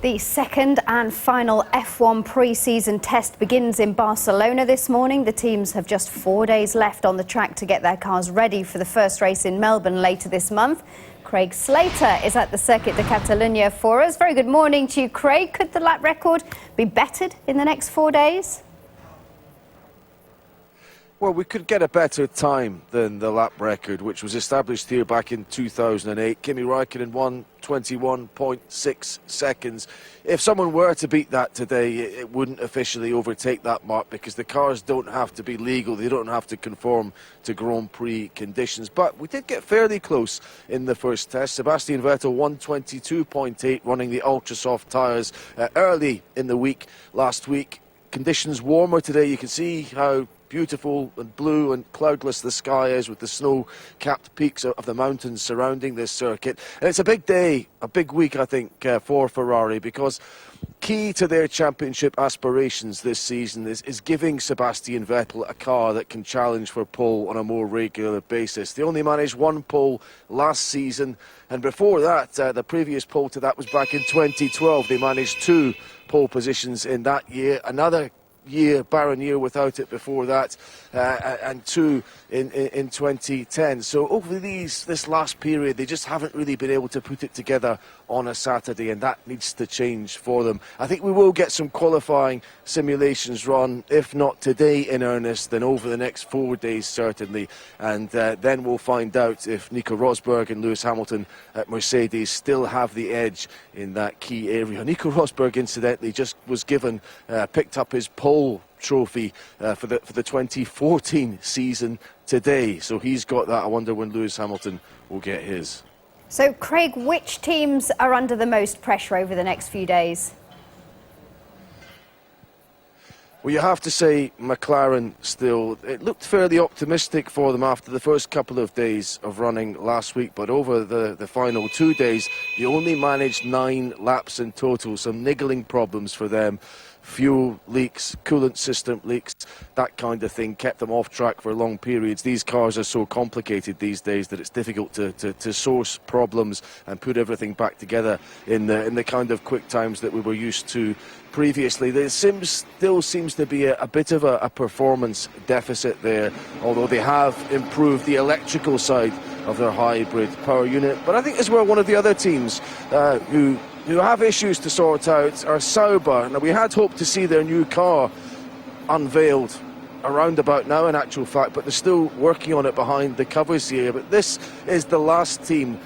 The second and final F1 pre-season test begins in Barcelona this morning. The teams have just 4 days left on the track to get their cars ready for the first race in Melbourne later this month. Craig Slater is at the Circuit de Catalunya for us. Very good morning to you, Craig. Could the lap record be bettered in the next 4 days? Well, we could get a better time than the lap record, which was established here back in 2008. Kimi Räikkönen won 21.6 seconds. If someone were to beat that today, it wouldn't officially overtake that mark because the cars don't have to be legal. They don't have to conform to Grand Prix conditions. But we did get fairly close in the first test. Sebastian Vettel won 22.8, running the ultra-soft tyres early in the week last week. Conditions warmer today. You can see how beautiful and blue and cloudless the sky is with the snow-capped peaks of the mountains surrounding this circuit. And it's a big day, a big week, I think, for Ferrari, because key to their championship aspirations this season is giving Sebastian Vettel a car that can challenge for pole on a more regular basis. They only managed one pole last season, and before that, the previous pole to that was back in 2012. They managed 2 pole positions in that year. Another barren year without it before that, and 2 in 2010. So over this last period, they just haven't really been able to put it together on a Saturday, and that needs to change for them. I think we will get some qualifying simulations run, if not today in earnest, then over the next 4 days certainly, and then we'll find out if Nico Rosberg and Lewis Hamilton at Mercedes still have the edge in that key area. Nico Rosberg, incidentally, just was picked up his pole trophy for the 2014 season today, so he's got that. I wonder when Lewis Hamilton will get his. So, Craig, which teams are under the most pressure over the next few days? Well, you have to say McLaren still. It looked fairly optimistic for them after the first couple of days of running last week, but over the final 2 days, they only managed 9 laps in total. Some niggling problems for them. Fuel leaks, coolant system leaks, that kind of thing kept them off track for long periods. These cars are so complicated these days that it's difficult to source problems and put everything back together in the kind of quick times that we were used to previously. There still seems to be a bit of a performance deficit there, although they have improved the electrical side of their hybrid power unit. But I think as well, one of the other teams who have issues to sort out are Sauber. Now, we had hoped to see their new car unveiled around about now, in actual fact, but they're still working on it behind the covers here. But this is the last team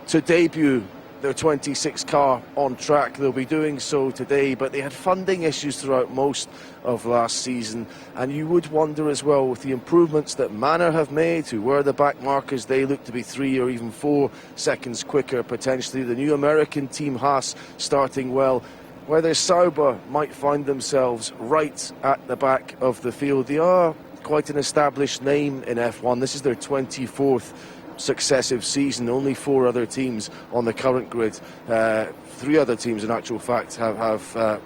to debut their 26 car on track. They'll be doing so today, but they had funding issues throughout most of last season, and you would wonder as well, with the improvements that Manor have made, who were the back markers, they look to be 3 or even 4 seconds quicker potentially. The new American team Haas starting well, whether Sauber might find themselves right at the back of the field. They are quite an established name in F1. This is their 24th successive season. Only 4 other teams on the current grid, 3 other teams in actual fact have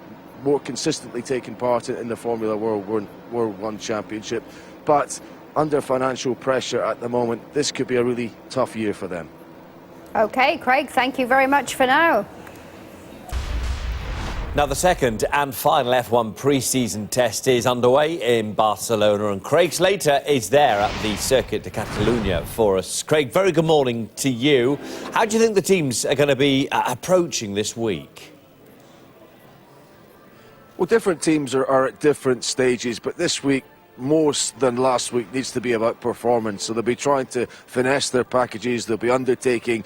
more consistently taken part in the Formula World 1 Championship, but under financial pressure at the moment, this could be a really tough year for them. Okay, Craig, thank you very much for now. Now, the second and final F1 pre-season test is underway in Barcelona, and Craig Slater is there at the Circuit de Catalunya for us. Craig, very good morning to you. How do you think the teams are going to be approaching this week? Well, different teams are at different stages, but this week, more than last week, needs to be about performance. So they'll be trying to finesse their packages. They'll be undertaking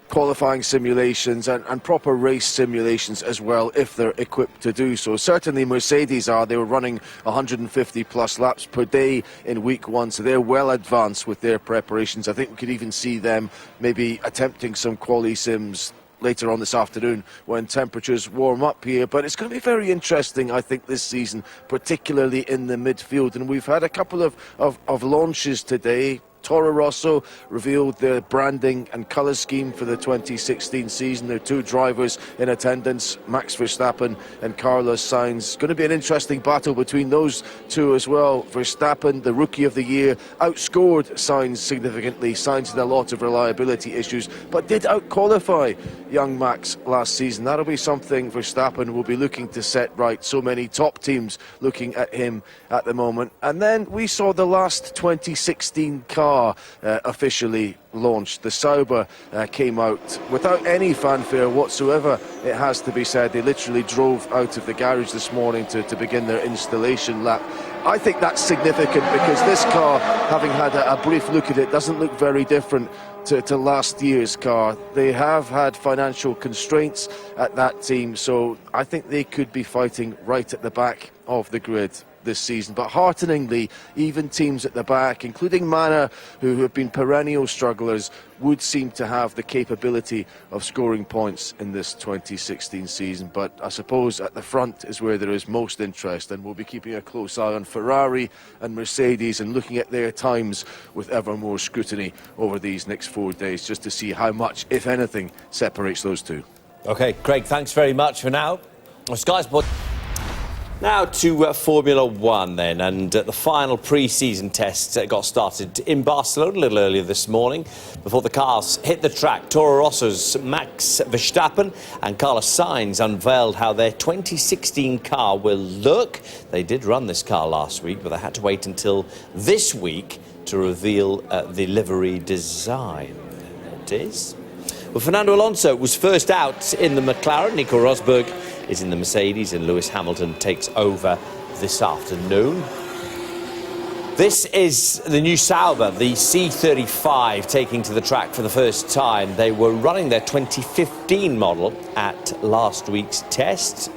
qualifying simulations and proper race simulations as well, if they're equipped to do so. Certainly Mercedes are. They were running 150 plus laps per day in week 1, so they're well advanced with their preparations. I think we could even see them maybe attempting some quali sims later on this afternoon when temperatures warm up here. But it's going to be very interesting, I think, this season, particularly in the midfield. And we've had a couple of launches today. Toro Rosso revealed their branding and colour scheme for the 2016 season. There are two drivers in attendance, Max Verstappen and Carlos Sainz. Going to be an interesting battle between those two as well. Verstappen, the Rookie of the Year, outscored Sainz significantly. Sainz had a lot of reliability issues, but did out-qualify young Max last season. That'll be something Verstappen will be looking to set right. So many top teams looking at him at the moment. And then we saw the last 2016 car officially launched. The Sauber came out without any fanfare whatsoever, it has to be said. They literally drove out of the garage this morning to begin their installation lap. I think that's significant because this car, having had a brief look at it, doesn't look very different to last year's car. They have had financial constraints at that team, so I think they could be fighting right at the back of the grid this season. But hearteningly, even teams at the back, including Manor, who have been perennial strugglers, would seem to have the capability of scoring points in this 2016 season. But I suppose at the front is where there is most interest, and we'll be keeping a close eye on Ferrari and Mercedes and looking at their times with ever more scrutiny over these next 4 days, just to see how much, if anything, separates those two. OK, Craig, thanks very much for now. Sky Sports. Now to Formula One then, and the final pre-season test got started in Barcelona a little earlier this morning. Before the cars hit the track, Toro Rosso's Max Verstappen and Carlos Sainz unveiled how their 2016 car will look. They did run this car last week, but they had to wait until this week to reveal the livery design. There it is. Well, Fernando Alonso was first out in the McLaren. Nico Rosberg is in the Mercedes, and Lewis Hamilton takes over this afternoon. This is the new Sauber, the C35, taking to the track for the first time. They were running their 2015 model at last week's test,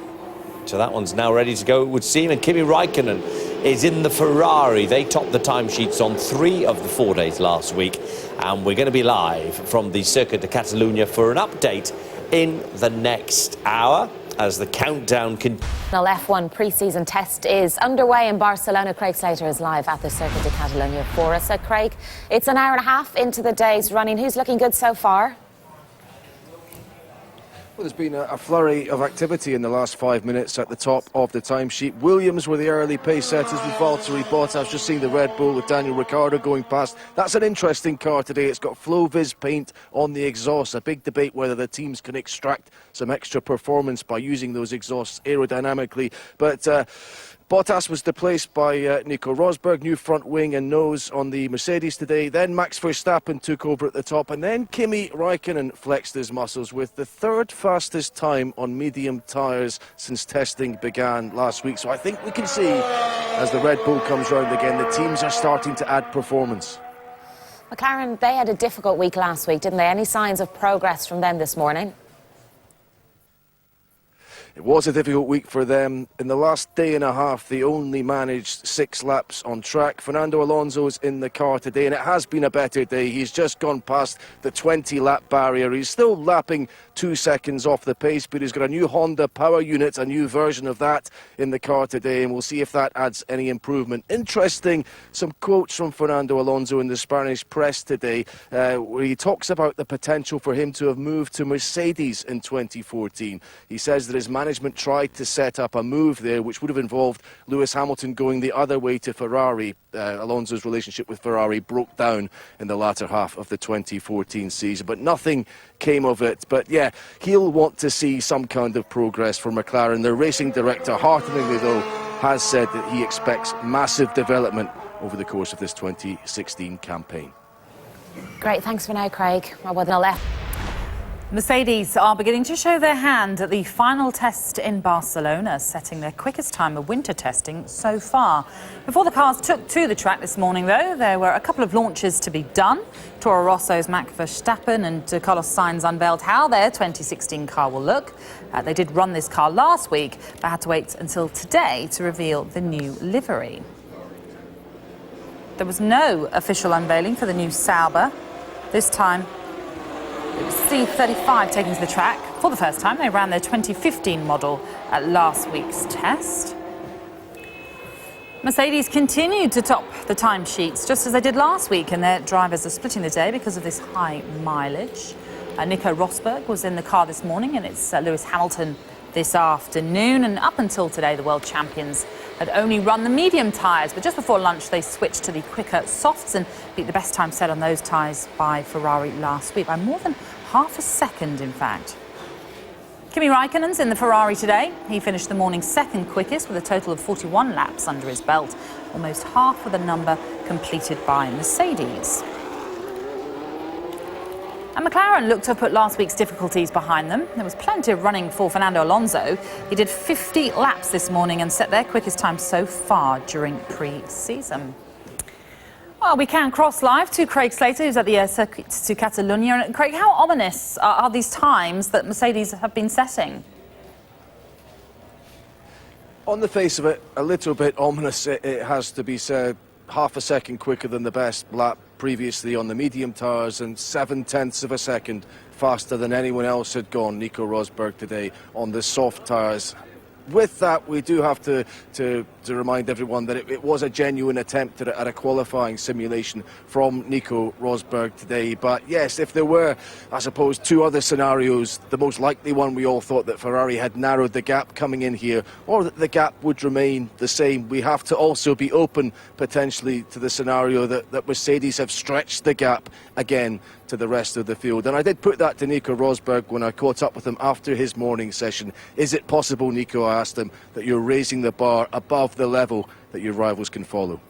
so that one's now ready to go, it would seem. And Kimi Raikkonen is in the Ferrari. They topped the timesheets on 3 of the 4 days last week, and we're going to be live from the Circuit de Catalunya for an update in the next hour as the countdown continues. F1 pre-season test is underway in Barcelona. Craig Slater is live at the Circuit de Catalunya for us. Craig, it's an hour and a half into the day's running. Who's looking good so far? Well, there's been a flurry of activity in the last 5 minutes at the top of the timesheet. Williams were the early pace setters with Valtteri Bottas. Just seeing the Red Bull with Daniel Ricciardo going past. That's an interesting car today. It's got Flow-Vis paint on the exhaust. A big debate whether the teams can extract some extra performance by using those exhausts aerodynamically. But Bottas was displaced by Nico Rosberg, new front wing and nose on the Mercedes today. Then Max Verstappen took over at the top, and then Kimi Raikkonen flexed his muscles with the third fastest time on medium tyres since testing began last week. So I think we can see, as the Red Bull comes round again, the teams are starting to add performance. McLaren, they had a difficult week last week, didn't they? Any signs of progress from them this morning? It was a difficult week for them. In the last day and a half, they only managed 6 laps on track. Fernando Alonso's in the car today, and it has been a better day. He's just gone past the 20-lap barrier. He's still lapping 2 seconds off the pace, but he's got a new Honda power unit, a new version of that in the car today, and we'll see if that adds any improvement. Interesting, some quotes from Fernando Alonso in the Spanish press today, where he talks about the potential for him to have moved to Mercedes in 2014. He says that his management tried to set up a move there which would have involved Lewis Hamilton going the other way to Ferrari. Alonso's relationship with Ferrari broke down in the latter half of the 2014 season, but nothing came of it. But yeah, he'll want to see some kind of progress for McLaren. Their racing director, hearteningly though, has said that he expects massive development over the course of this 2016 campaign. Great, thanks for now, Craig. Well, with an left. Mercedes are beginning to show their hand at the final test in Barcelona, setting their quickest time of winter testing so far. Before the cars took to the track this morning, though, there were a couple of launches to be done. Toro Rosso's Max Verstappen and Carlos Sainz unveiled how their 2016 car will look. They did run this car last week, but had to wait until today to reveal the new livery. There was no official unveiling for the new Sauber. This time, it was C35 taking to the track. For the first time, they ran their 2015 model at last week's test. Mercedes continued to top the timesheets, just as they did last week, and their drivers are splitting the day because of this high mileage. Nico Rosberg was in the car this morning, and it's Lewis Hamilton this afternoon. And up until today, the world champions had only run the medium tyres, but just before lunch they switched to the quicker softs and beat the best time set on those tyres by Ferrari last week, by more than half a second, in fact. Kimi Raikkonen's in the Ferrari today. He finished the morning's second quickest with a total of 41 laps under his belt, almost half of the number completed by Mercedes. And McLaren looked to have put last week's difficulties behind them. There was plenty of running for Fernando Alonso. He did 50 laps this morning and set their quickest time so far during pre-season. Well, we can cross live to Craig Slater, who's at the Circuit de Catalunya. And Craig, how ominous are these times that Mercedes have been setting? On the face of it, a little bit ominous, it has to be said. Half a second quicker than the best lap previously on the medium tyres, and 0.7 of a second faster than anyone else had gone, Nico Rosberg, today on the soft tyres. With that, we do have to remind everyone that it was a genuine attempt at a qualifying simulation from Nico Rosberg today. But yes, if there were, I suppose, two other scenarios, the most likely one, we all thought that Ferrari had narrowed the gap coming in here, or that the gap would remain the same. We have to also be open potentially to the scenario that Mercedes have stretched the gap again to the rest of the field. And I did put that to Nico Rosberg when I caught up with him after his morning session. Is it possible, Nico, I asked him, that you're raising the bar above the level that your rivals can follow?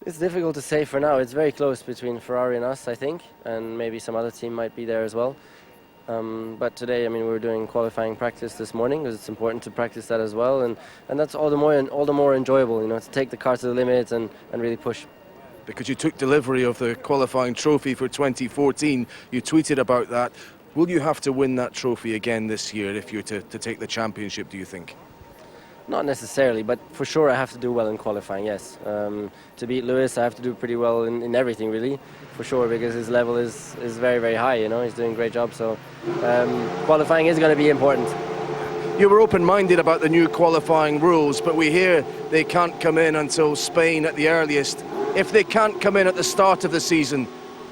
It's difficult to say for now. It's very close between Ferrari and us, I think, and maybe some other team might be there as well. But today, I mean, we were doing qualifying practice this morning because it's important to practice that as well, and that's all the more enjoyable, you know, to take the car to the limit and really push. Because you took delivery of the qualifying trophy for 2014, you tweeted about that. Will you have to win that trophy again this year if you're to take the championship, do you think? Not necessarily, but for sure I have to do well in qualifying, yes. To beat Lewis, I have to do pretty well in everything, really, for sure, because his level is very, very high, you know. He's doing a great job, so qualifying is going to be important. You were open-minded about the new qualifying rules, but we hear they can't come in until Spain at the earliest. If they can't come in at the start of the season,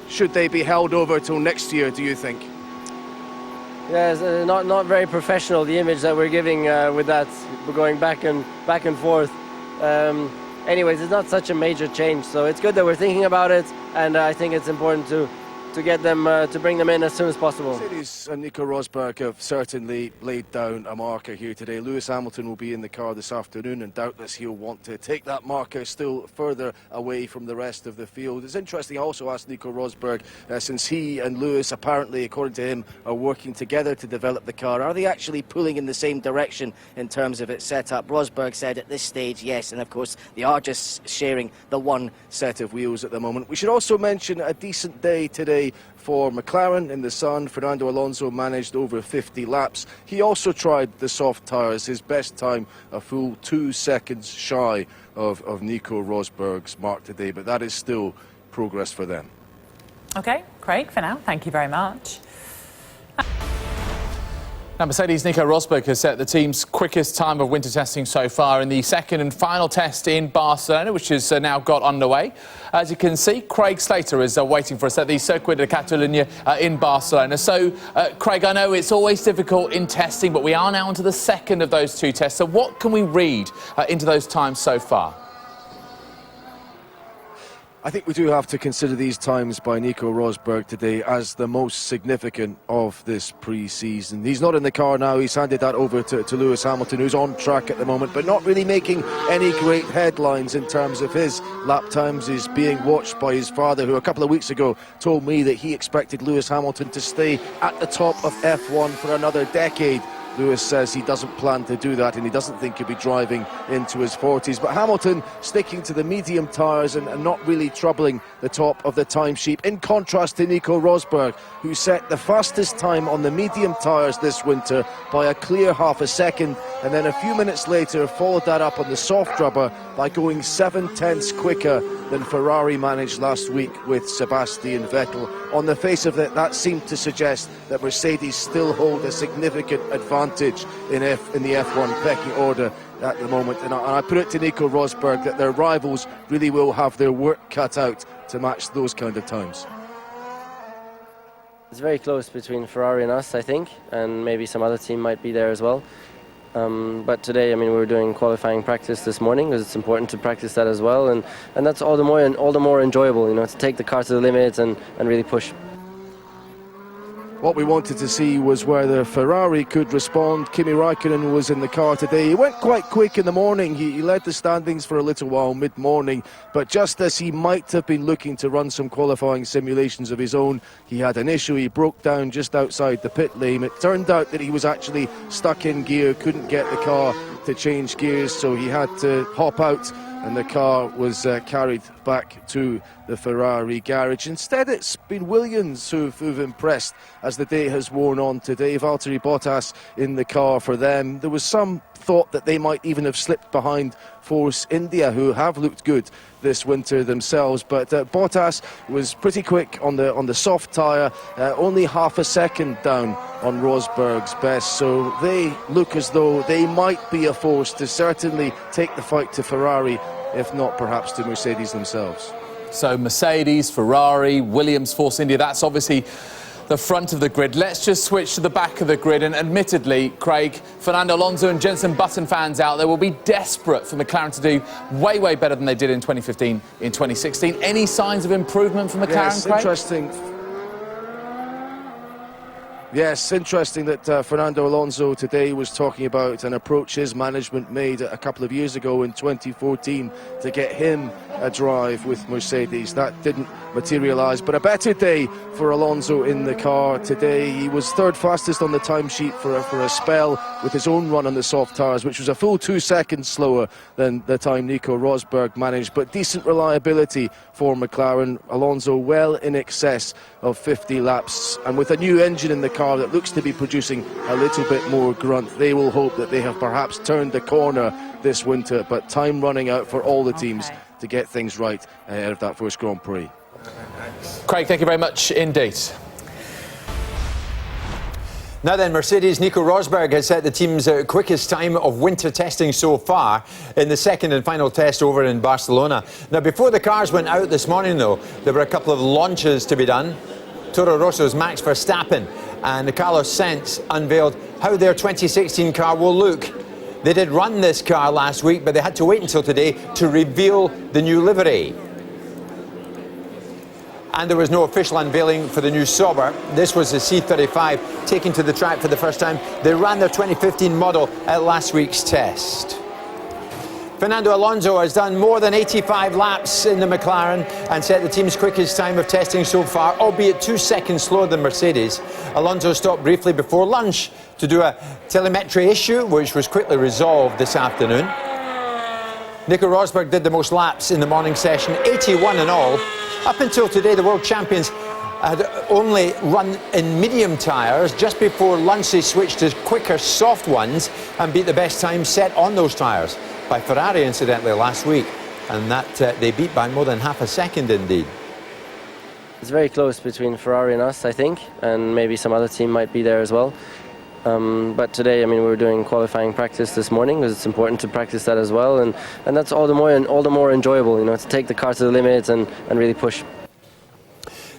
should they be held over till next year, do you think? Yeah, it's not very professional, the image that we're giving with that. We're going back and forth. Anyways, it's not such a major change, so it's good that we're thinking about it, and I think it's important to get them, to bring them in as soon as possible. Mercedes and Nico Rosberg have certainly laid down a marker here today. Lewis Hamilton will be in the car this afternoon, and doubtless he'll want to take that marker still further away from the rest of the field. It's interesting, I also asked Nico Rosberg, since he and Lewis apparently, according to him, are working together to develop the car, are they actually pulling in the same direction in terms of its setup? Rosberg said at this stage, yes, and of course they are just sharing the one set of wheels at the moment. We should also mention a decent day today for McLaren in the sun. Fernando Alonso managed over 50 laps. He also tried the soft tyres. His best time a full 2 seconds shy of Nico Rosberg's mark today, but that is still progress for them. OK, Craig, for now, thank you very much. Now, Mercedes' Nico Rosberg has set the team's quickest time of winter testing so far in the second and final test in Barcelona, which has now got underway. As you can see, Craig Slater is waiting for us at the Circuit de Catalunya in Barcelona. So, Craig, I know it's always difficult in testing, but we are now onto the second of those two tests. So what can we read into those times so far? I think we do have to consider these times by Nico Rosberg today as the most significant of this pre-season. He's not in the car now. He's handed that over to Lewis Hamilton, who's on track at the moment, but not really making any great headlines in terms of his lap times. He's being watched by his father, who a couple of weeks ago told me that he expected Lewis Hamilton to stay at the top of F1 for another decade. Lewis says he doesn't plan to do that, and he doesn't think he'll be driving into his 40s. But Hamilton sticking to the medium tyres and not really troubling the top of the timesheet, in contrast to Nico Rosberg, who set the fastest time on the medium tyres this winter by a clear half a second, and then a few minutes later followed that up on the soft rubber by going 0.7 quicker than Ferrari managed last week with Sebastian Vettel. On the face of it, that seemed to suggest that Mercedes still hold a significant advantage in the F1 pecking order at the moment. And I put it to Nico Rosberg that their rivals really will have their work cut out to match those kind of times. It's very close between Ferrari and us, I think, and maybe some other team might be there as well. But today, I mean, we were doing qualifying practice this morning because it's important to practice that as well, and that's all the more enjoyable, you know, to take the car to the limit and really push. What we wanted to see was whether Ferrari could respond. Kimi Raikkonen was in the car today. He went quite quick in the morning. He led the standings for a little while mid-morning, but just as he might have been looking to run some qualifying simulations of his own, he had an issue. He broke down just outside the pit lane. It turned out that he was actually stuck in gear, couldn't get the car to change gears, so he had to hop out, and the car was carried back to the Ferrari garage. Instead, it's been Williams who've impressed as the day has worn on today. Valtteri Bottas in the car for them. There was some thought that they might even have slipped behind Force India, who have looked good this winter themselves, but Bottas was pretty quick on the soft tyre, only half a second down on Rosberg's best, so they look as though they might be a force to certainly take the fight to Ferrari, if not perhaps to Mercedes themselves. So Mercedes, Ferrari, Williams, Force India, that's obviously the front of the grid. Let's just switch to the back of the grid, and admittedly, Craig, Fernando Alonso and Jenson Button fans out there will be desperate for McLaren to do way better than they did in 2015, in 2016. Any signs of improvement from McLaren, yes, Craig? Interesting. Yes, interesting that Fernando Alonso today was talking about an approach his management made a couple of years ago in 2014 to get him a drive with Mercedes. That didn't materialise, but a better day for Alonso in the car today. He was third fastest on the timesheet for a spell with his own run on the soft tyres, which was a full 2 seconds slower than the time Nico Rosberg managed, but decent reliability for McLaren. Alonso well in excess of 50 laps, and with a new engine in the car that looks to be producing a little bit more grunt, they will hope that they have perhaps turned the corner this winter, but time running out for all the teams to get things right ahead of that first Grand Prix. Craig, thank you very much indeed. Now then, Mercedes' Nico Rosberg has set the team's quickest time of winter testing so far in the second and final test over in Barcelona. Now, before the cars went out this morning, though, there were a couple of launches to be done. Toro Rosso's Max Verstappen and Carlos Sainz unveiled how their 2016 car will look. They did run this car last week, but they had to wait until today to reveal the new livery. And there was no official unveiling for the new Sauber. This was the C35 taken to the track for the first time. They ran their 2015 model at last week's test. Fernando Alonso has done more than 85 laps in the McLaren and set the team's quickest time of testing so far, albeit 2 seconds slower than Mercedes. Alonso stopped briefly before lunch to do a telemetry issue, which was quickly resolved this afternoon. Nico Rosberg did the most laps in the morning session, 81 in all. Up until today, the world champions had only run in medium tyres. Just before lunch, they switched to quicker soft ones and beat the best time set on those tyres by Ferrari, incidentally, last week. And that they beat by more than half a second, indeed. It's very close between Ferrari and us, I think, and maybe some other team might be there as well. But today, I mean, we were doing qualifying practice this morning because it's important to practice that as well, and that's all the more enjoyable, you know, to take the car to the limit and really push.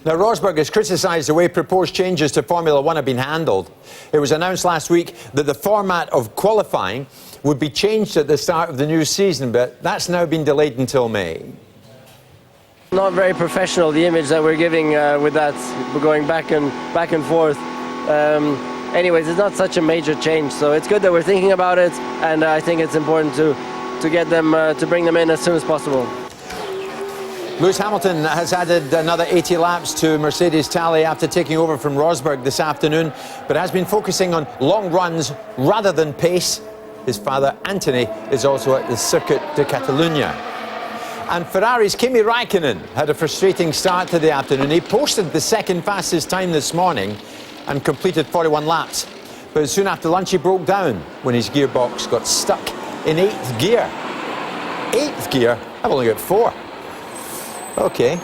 Now, Rosberg has criticised the way proposed changes to Formula One have been handled. It was announced last week that the format of qualifying would be changed at the start of the new season, but that's now been delayed until May. Not very professional, the image that we're giving with that, we're going back and forth. Anyways, it's not such a major change, so it's good that we're thinking about it, and I think it's important to get them to bring them in as soon as possible. Lewis Hamilton has added another 80 laps to Mercedes' tally after taking over from Rosberg this afternoon, but has been focusing on long runs rather than pace. His father, Anthony, is also at the Circuit de Catalunya. And Ferrari's Kimi Raikkonen had a frustrating start to the afternoon. He posted the second fastest time this morning and completed 41 laps. But soon after lunch, he broke down when his gearbox got stuck in 8th gear. 8th gear? I've only got 4. Okay.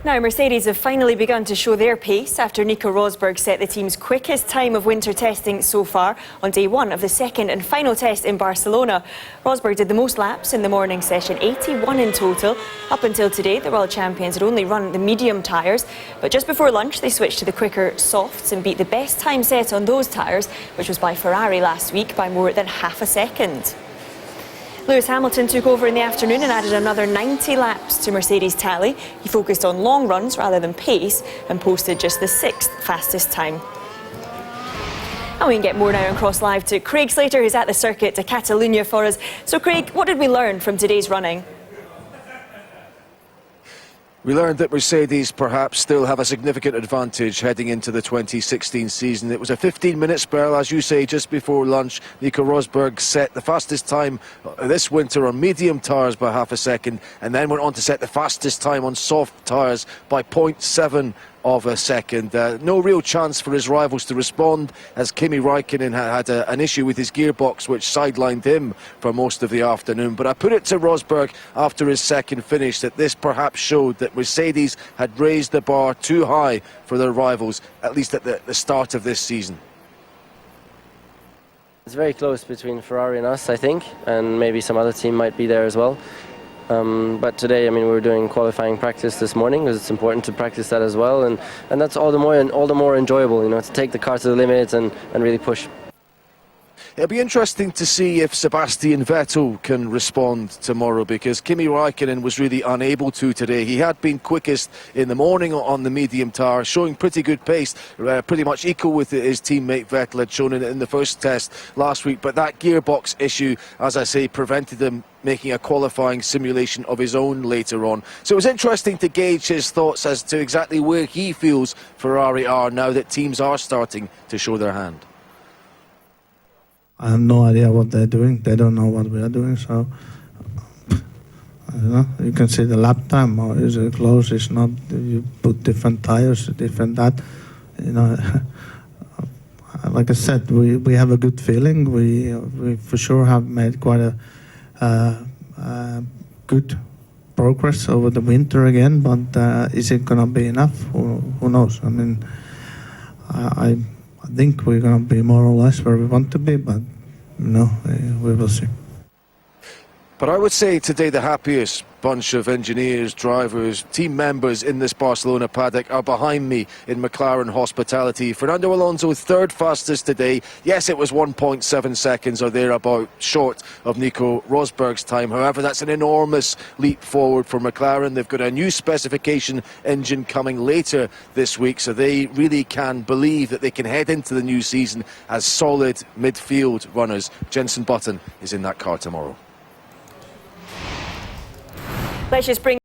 Now, Mercedes have finally begun to show their pace after Nico Rosberg set the team's quickest time of winter testing so far on day one of the second and final test in Barcelona. Rosberg did the most laps in the morning session, 81 in total. Up until today, the world champions had only run the medium tyres, but just before lunch they switched to the quicker softs and beat the best time set on those tyres, which was by Ferrari last week by more than half a second. Lewis Hamilton took over in the afternoon and added another 90 laps to Mercedes' tally. He focused on long runs rather than pace and posted just the 6th fastest time. And we can get more now on Cross Live to Craig Slater, who's at the Circuit de Catalunya for us. So Craig, what did we learn from today's running? We learned that Mercedes perhaps still have a significant advantage heading into the 2016 season. It was a 15-minute spell, as you say, just before lunch. Nico Rosberg set the fastest time this winter on medium tyres by half a second, and then went on to set the fastest time on soft tyres by 0.7 of a second. No real chance for his rivals to respond, as Kimi Raikkonen had an issue with his gearbox which sidelined him for most of the afternoon. But I put it to Rosberg after his second finish that this perhaps showed that Mercedes had raised the bar too high for their rivals, at least at the start of this season. It's very close between Ferrari and us, I think, and maybe some other team might be there as well. But today, I mean, we're doing qualifying practice this morning because it's important to practice that as well, and that's all the more enjoyable, you know, to take the car to the limit and really push. It'll be interesting to see if Sebastian Vettel can respond tomorrow, because Kimi Raikkonen was really unable to today. He had been quickest in the morning on the medium tyre, showing pretty good pace, pretty much equal with his teammate Vettel had shown in the first test last week. But that gearbox issue, as I say, prevented him making a qualifying simulation of his own later on. So it was interesting to gauge his thoughts as to exactly where he feels Ferrari are now that teams are starting to show their hand. I have no idea what they're doing. They don't know what we are doing, so I don't know. You can see the lap time, or is it close, it's not. You put different tires, different that. You know, like I said, we have a good feeling. We for sure have made quite a good progress over the winter again, but is it going to be enough? Who knows? I mean, I think we're going to be more or less where we want to be, but no, we will see. But I would say today the happiest bunch of engineers, drivers, team members in this Barcelona paddock are behind me in McLaren hospitality. Fernando Alonso, third fastest today. Yes, it was 1.7 seconds or thereabout short of Nico Rosberg's time. However, that's an enormous leap forward for McLaren. They've got a new specification engine coming later this week, so they really can believe that they can head into the new season as solid midfield runners. Jenson Button is in that car tomorrow. Let's just bring